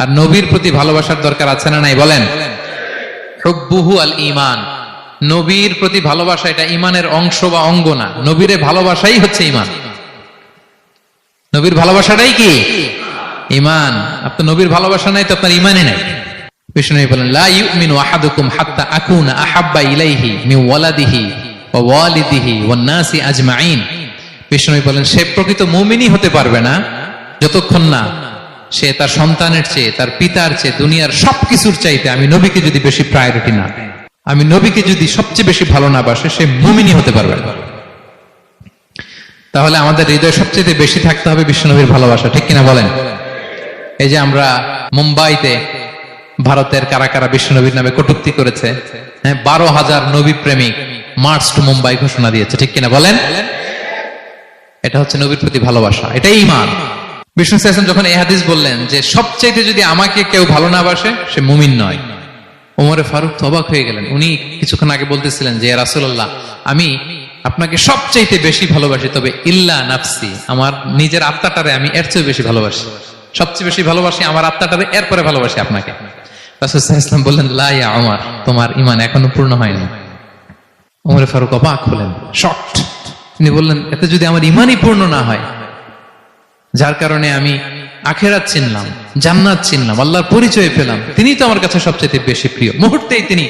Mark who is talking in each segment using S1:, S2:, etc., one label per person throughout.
S1: আর নবীর প্রতি ভালোবাসার দরকার আছে না নাই বলেন? হুব্বুহু আল ঈমান, নবীর প্রতি ভালোবাসা এটা ঈমানের অংশ বা অঙ্গ না, নবীরে ভালোবাসাই হচ্ছে ঈমান। নবীর ভালোবাসাটাই কি? ঈমান। আপনার নবীর ভালোবাসা নাই তো আপনার ঈমানই নাই। বিষ্ণু বলেন লা ইউমিনু আহাদুকুম হাত্তা আকুনা আহাব্বা ইলাইহি মিন ওয়ালাদিহি ওয়া ওয়ালিদিহি ওয়ান নাসি আজমাইন। বিষ্ণু বলেন সে প্রকৃত মুমিনই হতে পারবে না যতক্ষণ না সে তার সন্তানের চেয়ে, তার পিতার চেয়ে, দুনিয়ার সবকিছুর চাইতে আমি নবীকে যদি বেশি প্রায়োরিটি না দেয়, আমি নবীকে যদি সবচেয়ে বেশি ভালো না বাসে, সে মুমিনই হতে পারবে না। তাহলে আমাদের হৃদয়ে সবচেয়ে বেশি থাকতে হবে বিশ্বনবীর ভালোবাসা, ঠিক কিনা বলেন? এই যে আমরা মুম্বাইতে ভারতের কারা কারা বিশ্বনবীর নামে কটূক্তি করেছে, হ্যাঁ, 12,000 নবী প্রেমিক মার্চ টু মুম্বাই ঘোষণা দিয়েছে, ঠিক কিনা বলেন? এটা হচ্ছে নবীর প্রতি ভালোবাসা, এটাই ঈমান। বিষ্ণু সাল্লাল্লাহু যখন এই হাদিস বললেন যে সবচাইতে যদি আমাকে কেউ ভালো না বাসে সে মুমিন নয়, ওমরে ফারুক তো অবাক হয়ে গেলেন। উনি কিছুক্ষণ আগে বলতেছিলেন যে ইয়া রাসূলুল্লাহ, আমি আপনাকে সবচাইতে বেশি ভালোবাসি, তবে ইল্লা নাফসি, আমার নিজের আত্মাটারে আমি এর চেয়ে বেশি ভালোবাসি, সবচেয়ে বেশি ভালোবাসি আমার আত্মাটারে, এরপরে ভালোবাসি আপনাকে। রাসূল সাল্লাল্লাহু আলাইহি ওয়াসাল্লাম বললেন লা ইয়া ওমর, তোমার ঈমান এখনো পূর্ণ হয়নি। ওমরে ফারুক অবাক হলেন, শকড। তিনি বললেন এতে যদি আমার ঈমানই পূর্ণ না হয়, যার কারণে আমি আখিরাত চিনলাম, জান্নাত চিনলাম, আল্লাহর পরিচয় পেলাম, তিনি তো আমার কাছে সবচেয়ে বেশি প্রিয়। মুহূর্তেই তিনি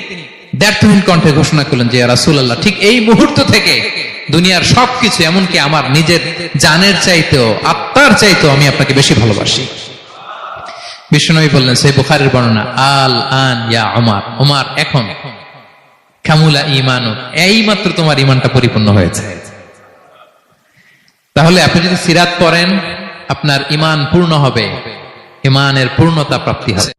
S1: দ্ব্যর্থহীন কণ্ঠে ঘোষণা করলেন যে ইয়া রাসূলুল্লাহ, ঠিক এই মুহূর্ত থেকে দুনিয়ার সবকিছু, এমনকি আমার নিজের জানের চাইতেও, আত্মার চাইতেও আমি আপনাকে বেশি ভালোবাসি। বিশ্বনবী বললেন, সহিহ বুখারীর বর্ণনা, আল আন ইয়া ওমর, ওমর এখন কামুলা ঈমানু, এই মাত্র তোমার ঈমানটা পরিপূর্ণ হয়েছে। তাহলে আপনি যদি সিরাত পড়েন আপনার ঈমান পূর্ণ হবে, ঈমানের পূর্ণতা প্রাপ্তি হবে।